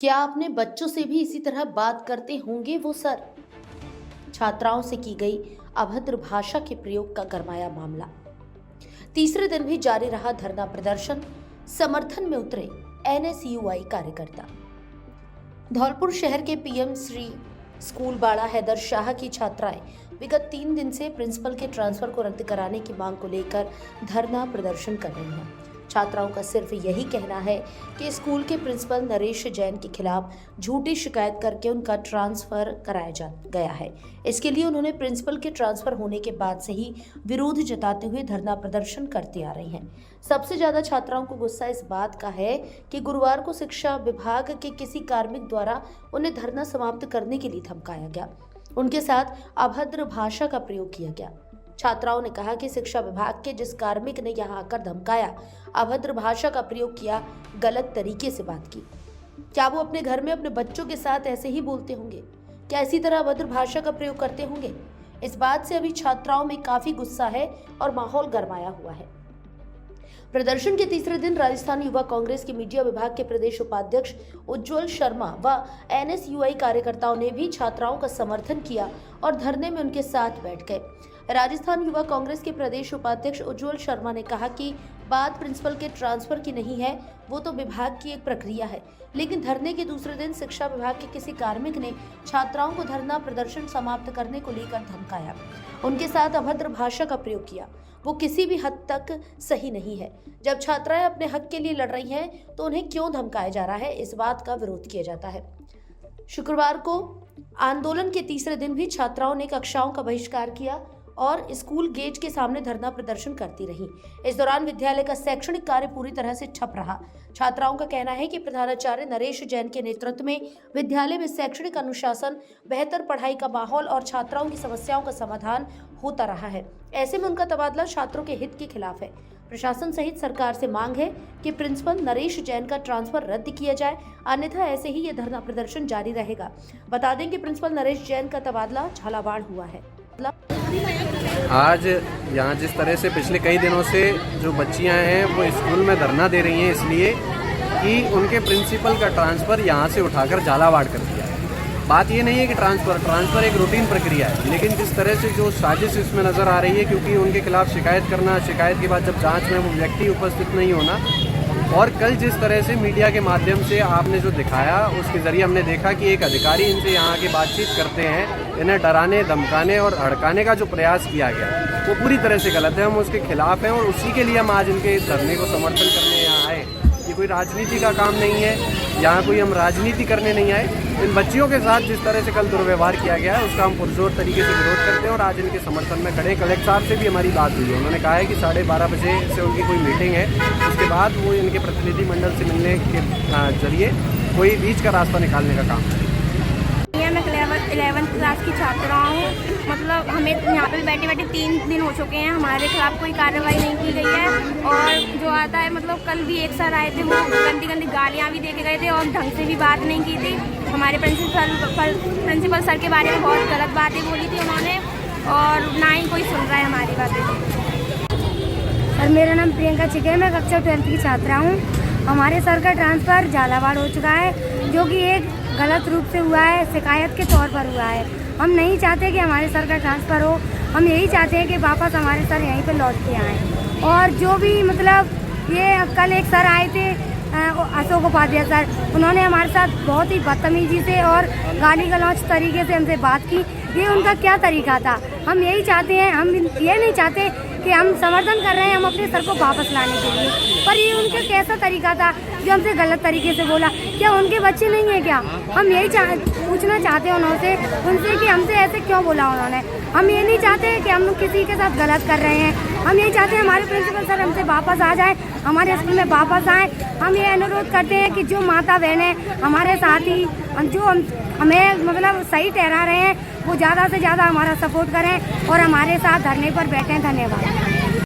क्या अपने बच्चों से भी इसी तरह बात करते होंगे वो सर? छात्राओं से की गई अभद्र भाषा के प्रयोग का गरमाया मामला। तीसरे दिन भी जारी रहा धरना प्रदर्शन, समर्थन में उतरे एनएसयूआई कार्यकर्ता। धौलपुर शहर के पीएम श्री स्कूल बाड़ा हैदर शाह की छात्राएं विगत 3 दिन से प्रिंसिपल के ट्रांसफर को रद्द कराने की मांग को लेकर धरना प्रदर्शन कर रही हैं। छात्राओं का सिर्फ यही कहना है कि स्कूल के प्रिंसिपल नरेश जैन के खिलाफ झूठी शिकायत करके उनका ट्रांसफर कराया जा गया है। इसके लिए उन्होंने प्रिंसिपल के ट्रांसफर होने के बाद से ही विरोध जताते हुए धरना प्रदर्शन करते आ रही हैं। सबसे ज्यादा छात्राओं को गुस्सा इस बात का है कि गुरुवार को शिक्षा विभाग के किसी कार्मिक द्वारा उन्हें धरना समाप्त करने के लिए धमकाया गया। उनके साथ अभद्र भाषा का प्रयोग किया गया। छात्राओं ने कहा कि शिक्षा विभाग के जिस कार्मिक ने यहां आकर धमकाया, अभद्र भाषा का प्रयोग किया, गलत तरीके से बात की, क्या वो अपने घर में अपने बच्चों के साथ ऐसे ही बोलते होंगे? क्या इसी तरह अभद्र भाषा का प्रयोग करते होंगे? इस बात से अभी छात्राओं में काफी गुस्सा है और माहौल गरमाया हुआ है। प्रदर्शन के तीसरे दिन राजस्थान युवा कांग्रेस के मीडिया विभाग के प्रदेश उपाध्यक्ष उज्जवल शर्मा व एनएसयूआई कार्यकर्ताओं ने भी छात्राओं का समर्थन किया और धरने में उनके साथ बैठ गए। राजस्थान युवा कांग्रेस के प्रदेश उपाध्यक्ष उज्जवल शर्मा ने कहा कि बात प्रिंसिपल के ट्रांसफर की नहीं है, वो तो विभाग की एक प्रक्रिया है, लेकिन धरने के दूसरे दिन शिक्षा विभाग के किसी कार्मिक ने छात्राओं को धरना प्रदर्शन समाप्त करने को लेकर धमकाया, उनके साथ अभद्र भाषा का प्रयोग किया। वो किसी भी हद तक सही नहीं है। जब छात्राएं अपने हक के लिए लड़ रही हैं तो उन्हें क्यों धमकाया जा रहा है, इस बात का विरोध किया जाता है। शुक्रवार को आंदोलन के तीसरे दिन भी छात्राओं ने कक्षाओं का बहिष्कार किया और स्कूल गेट के सामने धरना प्रदर्शन करती रही। इस दौरान विद्यालय का शैक्षणिक कार्य पूरी तरह से ठप रहा। छात्राओं का कहना है कि प्रधानाचार्य नरेश जैन के नेतृत्व में विद्यालय में शैक्षणिक अनुशासन, बेहतर पढ़ाई का माहौल और छात्राओं की समस्याओं का समाधान होता रहा है। ऐसे में उनका तबादला छात्रों के हित के खिलाफ है। प्रशासन सहित सरकार से मांग है कि प्रिंसिपल नरेश जैन का ट्रांसफर रद्द किया जाए, अन्यथा ऐसे ही ये धरना प्रदर्शन जारी रहेगा। बता दें कि प्रिंसिपल नरेश जैन का तबादला झालावाड़ हुआ है। आज यहाँ जिस तरह से पिछले कई दिनों से जो बच्चियाँ हैं वो स्कूल में धरना दे रही हैं इसलिए कि उनके प्रिंसिपल का ट्रांसफ़र यहाँ से उठाकर झालावाड़ कर दिया है। बात ये नहीं है कि ट्रांसफ़र एक रूटीन प्रक्रिया है, लेकिन जिस तरह से जो साजिश इसमें नज़र आ रही है, क्योंकि उनके खिलाफ शिकायत करना, शिकायत के बाद जब जांच में वो व्यक्ति उपस्थित नहीं होना, और कल जिस तरह से मीडिया के माध्यम से आपने जो दिखाया उसके ज़रिए हमने देखा कि एक अधिकारी इनसे यहाँ के बातचीत करते हैं, इन्हें डराने, धमकाने और हड़काने का जो प्रयास किया गया वो पूरी तरह से गलत है। हम उसके खिलाफ हैं और उसी के लिए हम आज इनके इस धरने को समर्थन करने यहाँ आए। ये कोई राजनीति का काम नहीं है, यहाँ कोई हम राजनीति करने नहीं आए। इन बच्चियों के साथ जिस तरह से कल दुर्व्यवहार किया गया है उसका हम पुरजोर तरीके से विरोध करते हैं और आज इनके समर्थन में खड़े। कलेक्टर साहब से भी हमारी बात हुई है, उन्होंने कहा है कि 12:30 बजे से उनकी कोई मीटिंग है, उसके बाद वो इनके प्रतिनिधि मंडल से मिलने के जरिए कोई बीच का रास्ता निकालने का काम करें। मैं 11th क्लास की छात्रा हूँ। मतलब हमें यहाँ पे बैठे 3 दिन हो चुके हैं, हमारे खिलाफ कोई कार्रवाई नहीं की गई है। और जो आता है, मतलब कल भी एक सर आए थे, वो गंदी गालियाँ भी दे के गए थे और ढंग से भी बात नहीं की थी। हमारे प्रिंसिपल सर के बारे में बहुत गलत बातें बोली थी उन्होंने, और ना ही कोई सुन रहा है हमारी बातें। सर, मेरा नाम प्रियंका चिके है, मैं कक्षा 12th की छात्रा हूँ। हमारे सर का ट्रांसफ़र झालावाड़ हो चुका है, जो कि एक गलत रूप से हुआ है, शिकायत के तौर पर हुआ है। हम नहीं चाहते कि हमारे सर का ट्रांसफ़र हो, हम यही चाहते हैं कि वापस हमारे सर यहीं पर लौट के आएँ। और जो भी मतलब ये कल एक सर आए थे, अशोक उपाध्याय सर, उन्होंने हमारे साथ बहुत ही बदतमीजी से और गाली गलौच तरीके से हमसे बात की। ये उनका क्या तरीका था? हम यही चाहते हैं, हम ये नहीं चाहते कि हम समर्थन कर रहे हैं हम अपने सर को वापस लाने के लिए, पर ये उनका कैसा तरीका था जो हमसे गलत तरीके से बोला? क्या उनके बच्चे नहीं हैं क्या? हम यही पूछना चाहते हैं उनसे कि हमसे ऐसे क्यों बोला उन्होंने। हम ये नहीं चाहते कि हम किसी के साथ गलत कर रहे हैं। हम ये चाहते हैं हमारे प्रिंसिपल सर हमसे वापस आ जाए, हमारे स्कूल में वापस आए। हम ये अनुरोध करते हैं कि जो माता बहनें हमारे साथी जो हमें मतलब सही ठहरा रहे हैं, वो ज़्यादा से ज़्यादा हमारा सपोर्ट करें और हमारे साथ धरने पर बैठें। धन्यवाद।